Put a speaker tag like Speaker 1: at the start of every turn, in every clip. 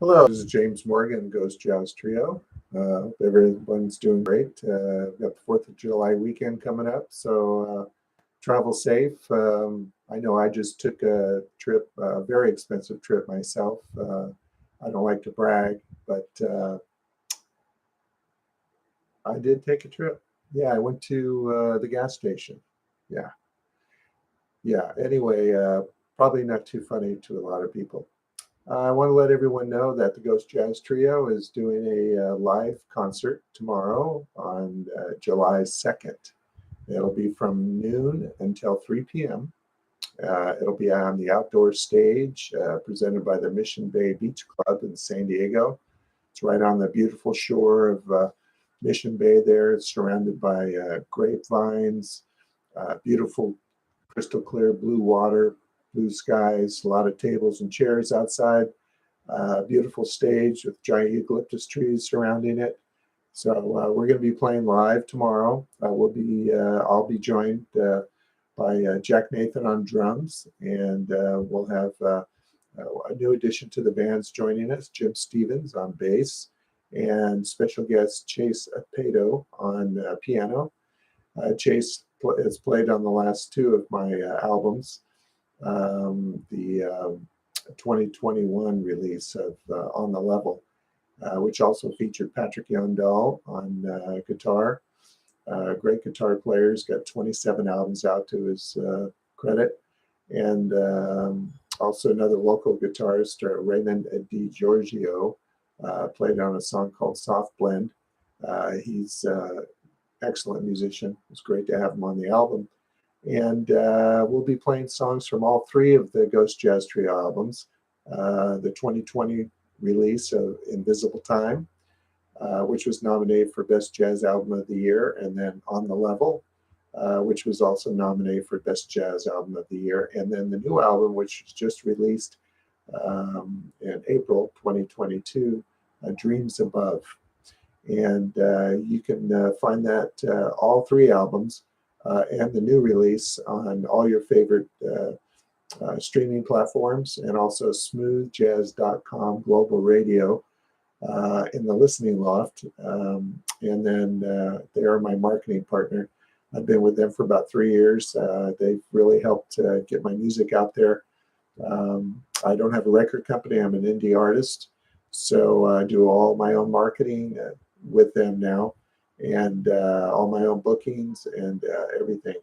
Speaker 1: Hello, this is James Morgan, Ghost Jazz Trio. Hope everyone's doing great. We've got the 4th of July weekend coming up, so travel safe. I know I just took a trip, a very expensive trip myself. I don't like to brag, but I did take a trip. Yeah, I went to the gas station. Yeah, yeah. Anyway, probably not too funny to a lot of people. I want to let everyone know that the Ghost Jazz Trio is doing a live concert tomorrow on July 2nd. It'll be from noon until 3 p.m. It'll be on the outdoor stage presented by the Mission Bay Beach Club in San Diego. It's right on the beautiful shore of Mission Bay there. It's surrounded by grapevines, beautiful crystal clear blue water, blue skies, a lot of tables and chairs outside. Beautiful stage with giant eucalyptus trees surrounding it. So we're going to be playing live tomorrow. I'll be joined by Jack Nathan on drums, and we'll have a new addition to the band's joining us, Jim Stevens on bass, and special guest Chase Apedo on piano. Chase has played on the last two of my albums. The 2021 release of On the Level, which also featured Patrick Yondall on guitar. Great guitar player. He's got 27 albums out to his credit. And also another local guitarist, Raymond Di Giorgio, played on a song called Soft Blend. He's excellent musician. It's great to have him on the album. And we'll be playing songs from all three of the Ghost Jazz Trio albums. The 2020 release of Invisible Time, which was nominated for Best Jazz Album of the Year, and then On the Level, which was also nominated for Best Jazz Album of the Year, and then the new album, which was just released in April 2022, Dreams Above. And you can find that all three albums and the new release on all your favorite streaming platforms, and also smoothjazz.com global radio in the listening loft. And then they are my marketing partner. I've been with them for about 3 years. They've really helped get my music out there. I don't have a record company. I'm an indie artist. So I do all my own marketing with them now, and all my own bookings and everything.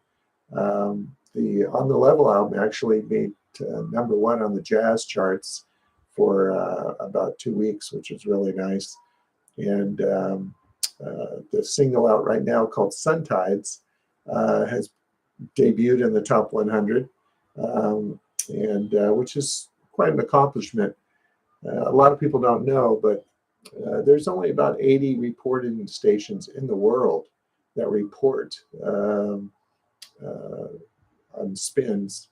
Speaker 1: The On the Level album actually made #1 on the jazz charts for about 2 weeks, which was really nice. And the single out right now called Sun Tides has debuted in the top 100, and which is quite an accomplishment. A lot of people don't know, but there's only about 80 reporting stations in the world that report on spins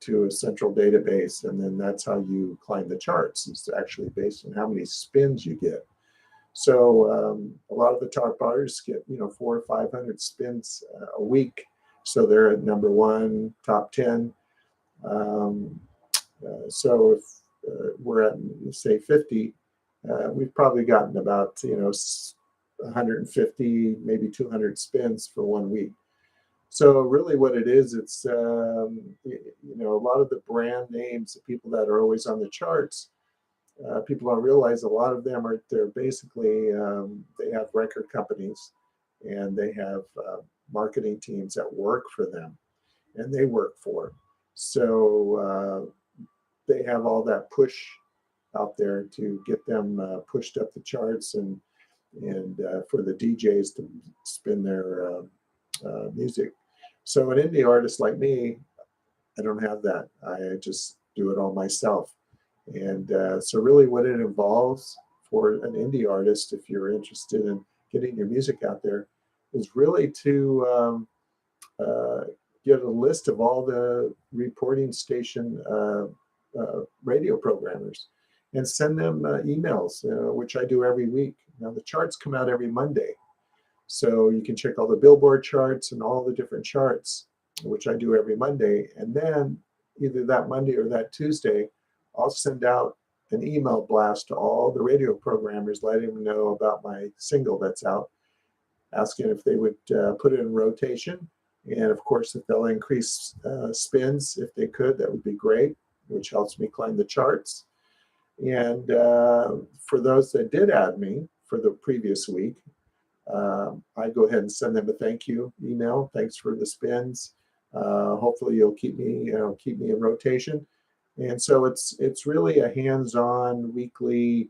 Speaker 1: to a central database, and then that's how you climb the charts. It's actually based on how many spins you get. So a lot of the top artists get 400 or 500 spins a week, so they're at #1, top 10. So if we're at, say, 50, we've probably gotten about 150, maybe 200 spins for 1 week. So really what it is, it's a lot of the brand names, the people that are always on the charts, people don't realize a lot of them they're basically, they have record companies, and they have marketing teams that work for them, and they work for them. So they have all that push out there to get them pushed up the charts, and for the DJs to spin their music. So an indie artist like me, I don't have that. I just do it all myself. And so really what it involves for an indie artist, if you're interested in getting your music out there, is really to get a list of all the reporting station radio programmers and send them emails, which I do every week. Now the charts come out every Monday. So you can check all the Billboard charts and all the different charts, which I do every Monday. And then either that Monday or that Tuesday, I'll send out an email blast to all the radio programmers, letting them know about my single that's out, asking if they would put it in rotation. And of course, if they'll increase spins, if they could, that would be great, which helps me climb the charts. And for those that did add me for the previous week, I go ahead and send them a thank you email. Thanks for the spins. Hopefully, you'll keep me in rotation. And so it's really a hands-on weekly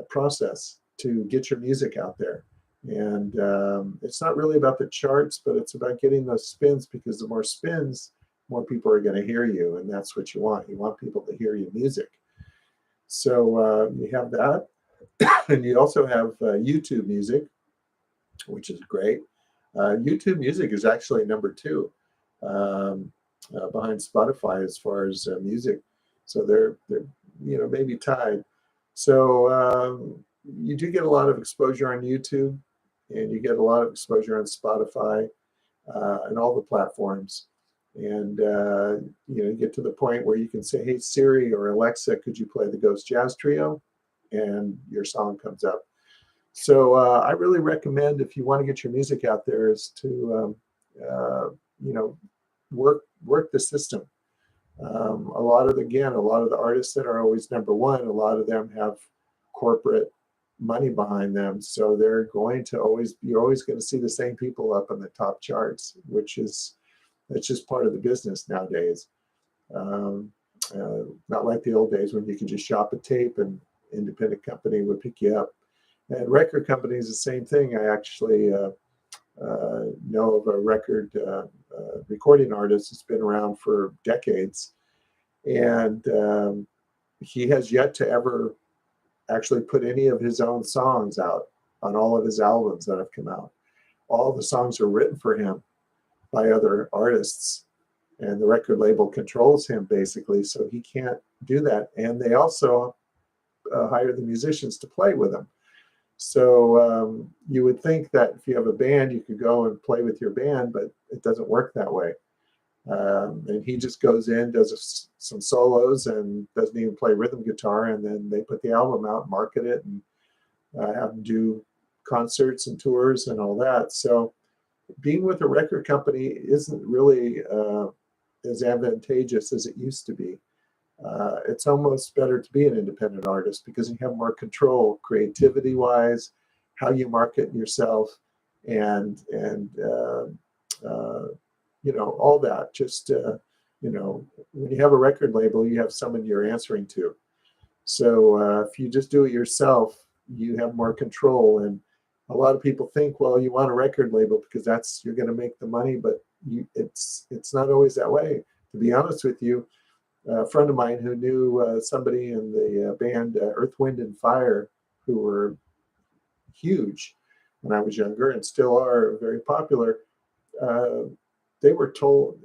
Speaker 1: process to get your music out there. And it's not really about the charts, but it's about getting those spins, because the more spins, more people are going to hear you, and that's what you want. You want people to hear your music. So you have that, and you also have YouTube music, which is great. YouTube music is actually number 2 behind Spotify as far as music. So they're maybe tied. So you do get a lot of exposure on YouTube, and you get a lot of exposure on Spotify and all the platforms. And you get to the point where you can say, "Hey Siri or Alexa, could you play the Ghost Jazz Trio?" And your song comes up. So I really recommend, if you want to get your music out there, is to work the system. A lot of the artists that are always number 1, a lot of them have corporate money behind them, so you're always going to see the same people up on the top charts, that's just part of the business nowadays. Not like the old days when you could just shop a tape and independent company would pick you up. And record companies, the same thing. I actually know of a record recording artist that's been around for decades, and he has yet to ever actually put any of his own songs out on all of his albums that have come out. All the songs are written for him by other artists, and the record label controls him basically, so he can't do that. And they also hire the musicians to play with him. So you would think that if you have a band, you could go and play with your band, but it doesn't work that way. And he just goes in, does some solos, and doesn't even play rhythm guitar, and then they put the album out, market it, and have them do concerts and tours and all that. So being with a record company isn't really as advantageous as it used to be. It's almost better to be an independent artist, because you have more control, creativity-wise, how you market yourself, and all that. Just when you have a record label, you have someone you're answering to. So if you just do it yourself, you have more control. And a lot of people think, well, you want a record label because you're going to make the money, but it's not always that way. To be honest with you, a friend of mine who knew somebody in the band Earth, Wind and Fire, who were huge when I was younger and still are very popular, they were told,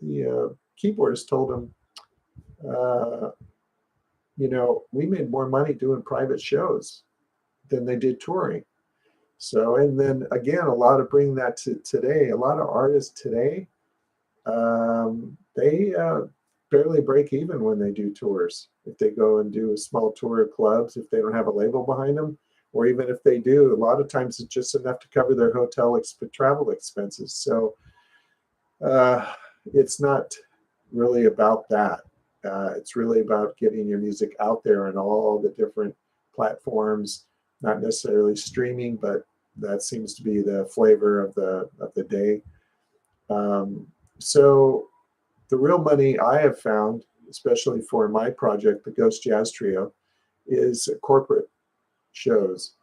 Speaker 1: the keyboardist told them, we made more money doing private shows than they did touring. So, and then again, bring that to today, a lot of artists today, they barely break even when they do tours. If they go and do a small tour of clubs, if they don't have a label behind them, or even if they do, a lot of times it's just enough to cover their hotel travel expenses. So it's not really about that. It's really about getting your music out there on all the different platforms, not necessarily streaming, but that seems to be the flavor of the day. So the real money I have found, especially for my project, the Ghost Jazz Trio, is corporate shows,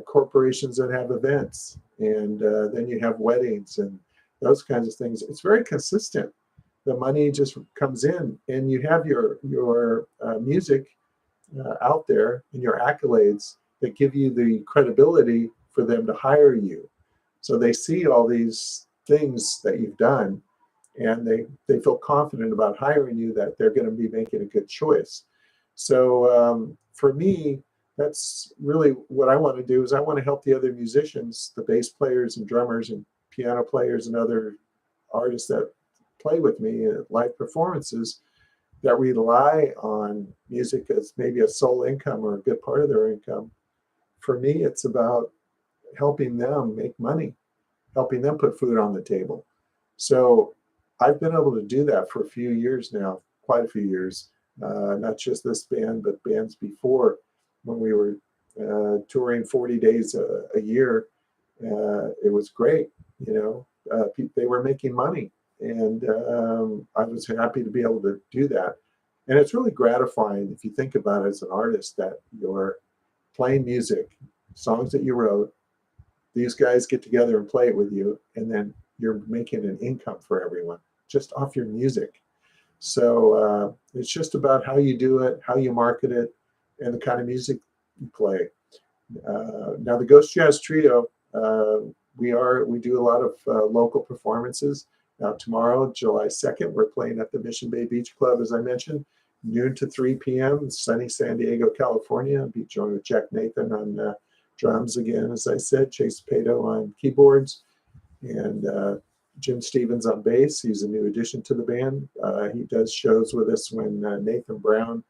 Speaker 1: corporations that have events, and then you have weddings and those kinds of things. It's very consistent. The money just comes in, and you have your music out there and your accolades that give you the credibility for them to hire you. So they see all these things that you've done, and they feel confident about hiring you, that they're going to be making a good choice. So for me, that's really what I want to do, is I want to help the other musicians, the bass players and drummers and piano players and other artists that play with me at live performances, that rely on music as maybe a sole income or a good part of their income. For me, it's about helping them make money, helping them put food on the table. So I've been able to do that for a few years now, quite a few years, not just this band, but bands before when we were touring 40 days a year. It was great, you know, they were making money. And I was happy to be able to do that. And it's really gratifying if you think about it as an artist that you're playing music, songs that you wrote, these guys get together and play it with you, and then you're making an income for everyone just off your music. So it's just about how you do it, how you market it, and the kind of music you play. Now the Ghost Jazz Trio, we do a lot of local performances. Now tomorrow, July 2nd, we're playing at the Mission Bay Beach Club, as I mentioned, noon to 3 p.m. sunny San Diego, California. I'll be joined with Jack Nathan on drums again, as I said, Chase Pato on keyboards, and Jim Stevens on bass. He's a new addition to the band. He does shows with us when Nathan Brown,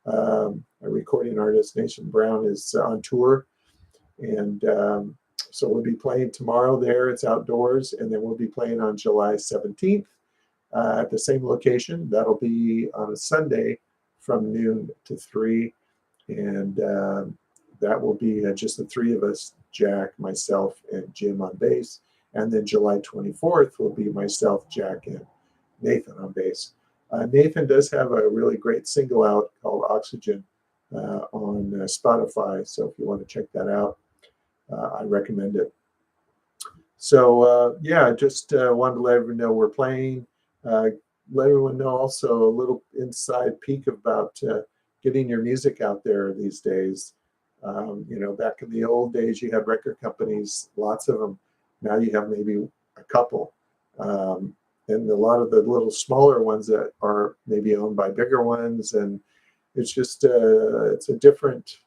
Speaker 1: a recording artist, Nathan Brown, is on tour. And so we'll be playing tomorrow there. It's outdoors. And then we'll be playing on July 17th at the same location. That'll be on a Sunday from noon to 3. And that will be just the three of us, Jack, myself, and Jim on bass. And then July 24th will be myself, Jack, and Nathan on bass. Nathan does have a really great single out called Oxygen on Spotify. So if you want to check that out, I recommend it. So yeah, just wanted to let everyone know we're playing. Let everyone know also a little inside peek about getting your music out there these days. You know, back in the old days, you had record companies, lots of them. Now you have maybe a couple. And a lot of the little smaller ones that are maybe owned by bigger ones. And it's just, it's a different,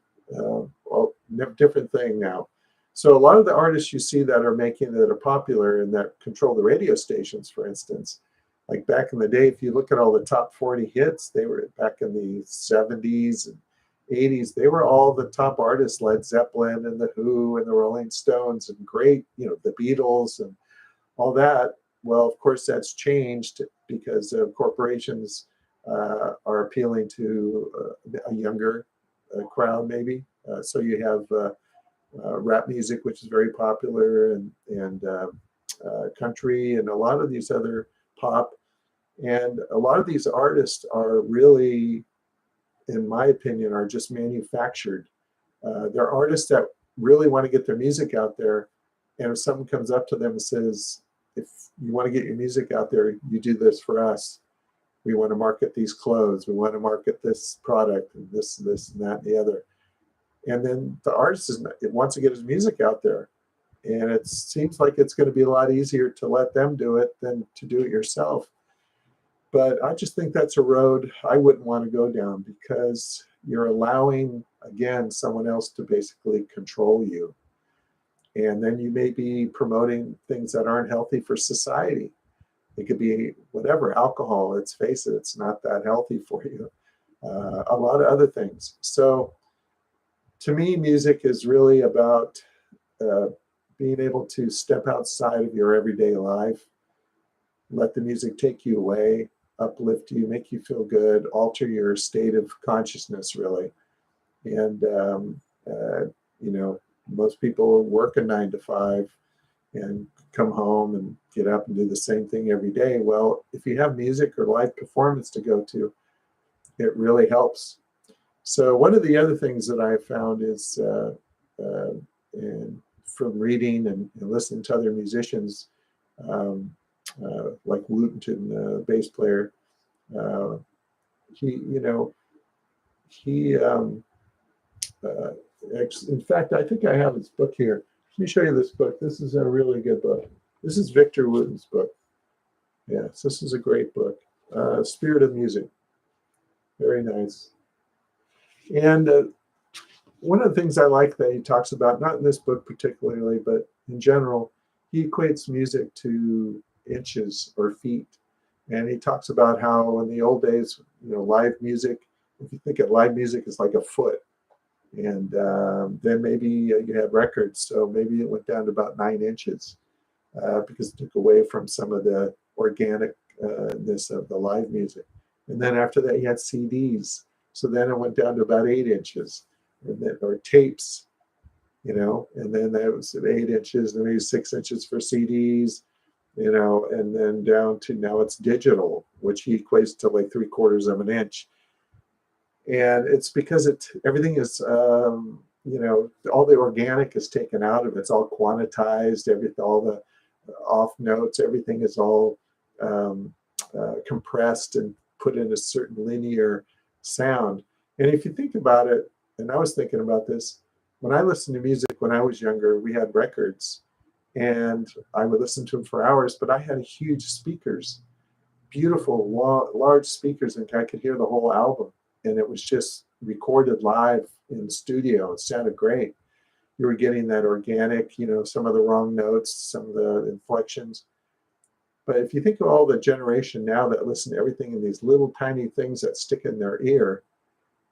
Speaker 1: different thing now. So a lot of the artists you see that are making, that are popular and that control the radio stations, for instance, like back in the day, if you look at all the top 40 hits, they were back in the 70s and 80s. They were all the top artists, Led Zeppelin and The Who and the Rolling Stones and great, you know, the Beatles and all that. Well, of course, that's changed because corporations are appealing to a younger crowd, maybe. So you have rap music, which is very popular, and country, and a lot of these other pop. And a lot of these artists are really, in my opinion, are just manufactured. They're artists that really want to get their music out there. And if someone comes up to them and says, if you want to get your music out there, you do this for us. We want to market these clothes. We want to market this product and this, and that, and the other. And then the artist wants to get his music out there. And it seems like it's going to be a lot easier to let them do it than to do it yourself. But I just think that's a road I wouldn't want to go down, because you're allowing, again, someone else to basically control you. And then you may be promoting things that aren't healthy for society. It could be whatever, alcohol, let's face it, it's not that healthy for you. A lot of other things. So to me, music is really about being able to step outside of your everyday life, let the music take you away, uplift you, make you feel good, alter your state of consciousness, really. And, you know, most people work a 9 to 5 and come home and get up and do the same thing every day. Well, if you have music or live performance to go to, it really helps. So one of the other things that I found is, and from reading and listening to other musicians, like Wooten, the bass player, he, you know, he, in fact, I think I have his book here. Let me show you this book. This is a really good book. This is Victor Wooten's book. Yes, this is a great book. Spirit of Music. Very nice. And one of the things I like that he talks about, not in this book particularly, but in general, he equates music to inches or feet. And he talks about how in the old days, live music, if you think of live music as like a foot, and then maybe you had records, so maybe it went down to about 9 inches because it took away from some of the organicness of the live music. And then after that, you had CDs, so then it went down to about 8 inches, or tapes, and then that was at 8 inches, and maybe 6 inches for CDs, and then down to now it's digital, which he equates to like 3/4 of an inch. And it's because everything is, all the organic is taken out of it. It's all quantized, all the off notes, everything is all compressed and put in a certain linear sound. And if you think about it, and I was thinking about this, when I listened to music when I was younger, we had records and I would listen to them for hours, but I had huge speakers, beautiful, large speakers, and I could hear the whole album. And it was just recorded live in the studio. It sounded great. You were getting that organic, some of the wrong notes, some of the inflections. But if you think of all the generation now that listen to everything in these little tiny things that stick in their ear,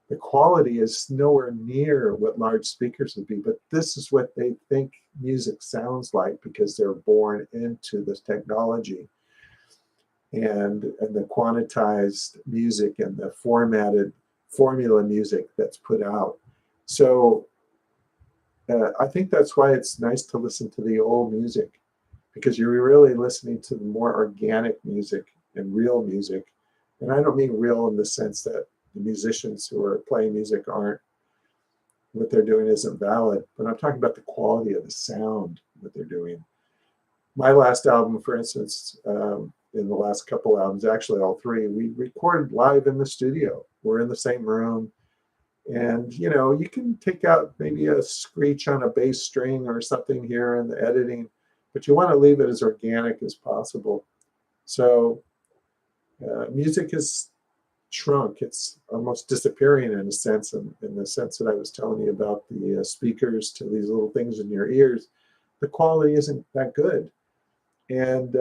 Speaker 1: the quality is nowhere near what large speakers would be. But this is what they think music sounds like because they're born into this technology and the quantized music and the formatted formula music that's put out. So I think that's why it's nice to listen to the old music, because you're really listening to the more organic music and real music. And I don't mean real in the sense that the musicians who are playing music aren't, what they're doing isn't valid, but I'm talking about the quality of the sound, what they're doing. My last album, for instance, in the last couple albums, actually all three, we recorded live in the studio. We're in the same room. And, you can take out maybe a screech on a bass string or something here in the editing, but you want to leave it as organic as possible. So music has shrunk. It's almost disappearing in a sense, in the sense that I was telling you about the speakers to these little things in your ears. The quality isn't that good. And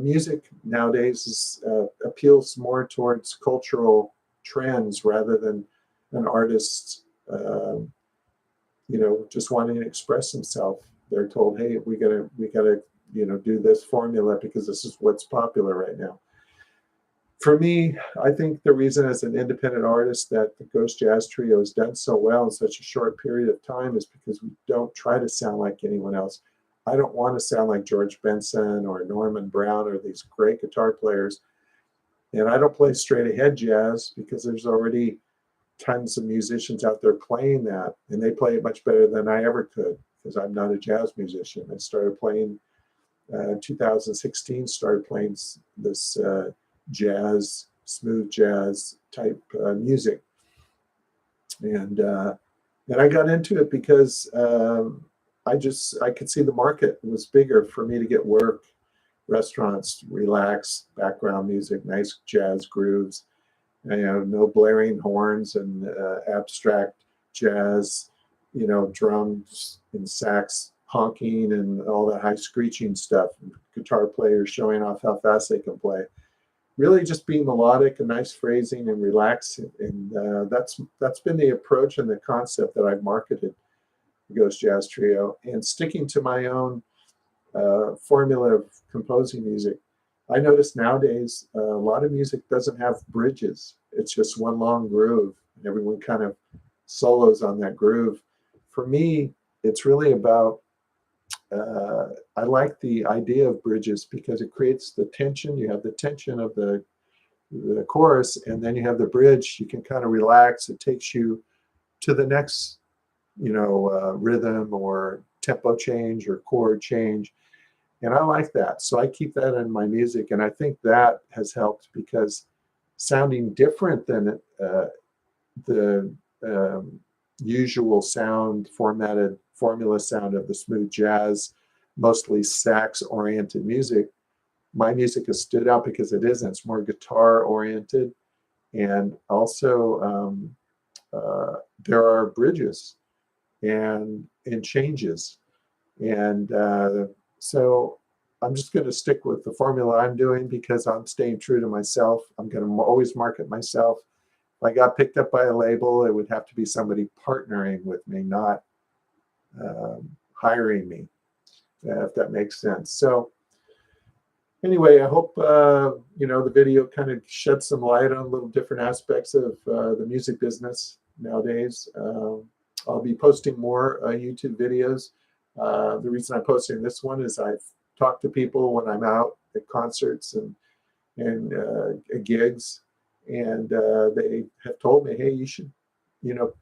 Speaker 1: music nowadays appeals more towards cultural trends rather than an artist, just wanting to express himself. They're told, "Hey, we gotta, do this formula because this is what's popular right now." For me, I think the reason as an independent artist that the Ghost Jazz Trio has done so well in such a short period of time is because we don't try to sound like anyone else. I don't want to sound like George Benson or Norman Brown or these great guitar players. And I don't play straight ahead jazz because there's already tons of musicians out there playing that. And they play it much better than I ever could because I'm not a jazz musician. I started playing in 2016, started playing this jazz, smooth jazz type music. And I got into it because I could see the market was bigger for me to get work, restaurants, relax, background music, nice jazz grooves, no blaring horns and abstract jazz, drums and sax honking and all that high screeching stuff, guitar players showing off how fast they can play. Really just be melodic and nice phrasing and relax. And that's been the approach and the concept that I've marketed the Ghost Jazz Trio, and sticking to my own formula of composing music. I notice nowadays a lot of music doesn't have bridges. It's just one long groove, and everyone kind of solos on that groove. For me, it's really about, I like the idea of bridges because it creates the tension. You have the tension of the chorus, and then you have the bridge. You can kind of relax. It takes you to the next, rhythm or tempo change or chord change. And I like that. So I keep that in my music. And I think that has helped because sounding different than the usual sound, formatted formula sound of the smooth jazz, mostly sax oriented music, my music has stood out because it isn't. It's more guitar oriented. And also there are bridges and changes. And so I'm just going to stick with the formula I'm doing because I'm staying true to myself. I'm going to always market myself. If I got picked up by a label, it would have to be somebody partnering with me, not hiring me, if that makes sense. So anyway, I hope the video kind of sheds some light on little different aspects of the music business nowadays. I'll be posting more YouTube videos. The reason I'm posting this one is I've talked to people when I'm out at concerts and gigs, and they have told me, hey, you should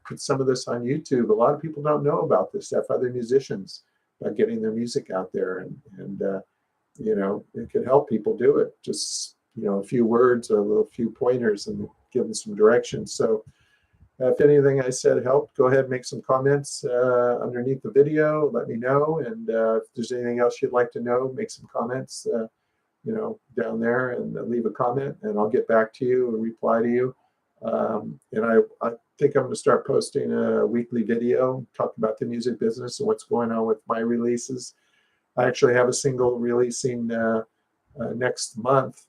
Speaker 1: put some of this on YouTube. A lot of people don't know about this stuff, other musicians, about getting their music out there, and it can help people do it. Just a few words, a few pointers, and give them some direction. So if anything I said helped, go ahead and make some comments underneath the video. Let me know. And if there's anything else you'd like to know, make some comments, down there, and leave a comment, and I'll get back to you and reply to you. And I think I'm going to start posting a weekly video, talk about the music business and what's going on with my releases. I actually have a single releasing next month,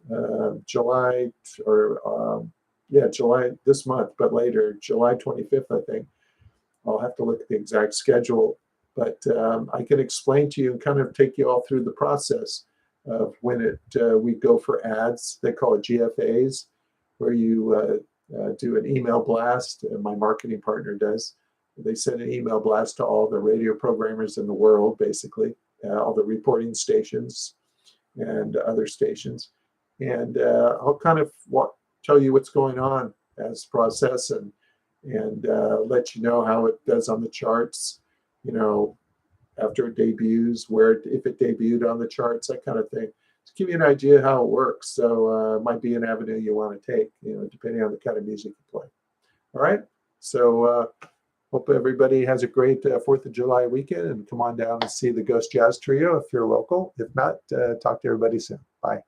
Speaker 1: July this month, but later, July 25th, I think. I'll have to look at the exact schedule, but I can explain to you and kind of take you all through the process of when we go for ads. They call it GFAs, where you do an email blast. My marketing partner does. They send an email blast to all the radio programmers in the world, basically, all the reporting stations and other stations. And I'll kind of tell you what's going on as process and let you know how it does on the charts, after it debuts, if it debuted on the charts, that kind of thing, to give you an idea how it works. So it might be an avenue you want to take, depending on the kind of music you play. All right. So hope everybody has a great 4th of July weekend, and come on down and see the Ghost Jazz Trio if you're local. If not, talk to everybody soon. Bye.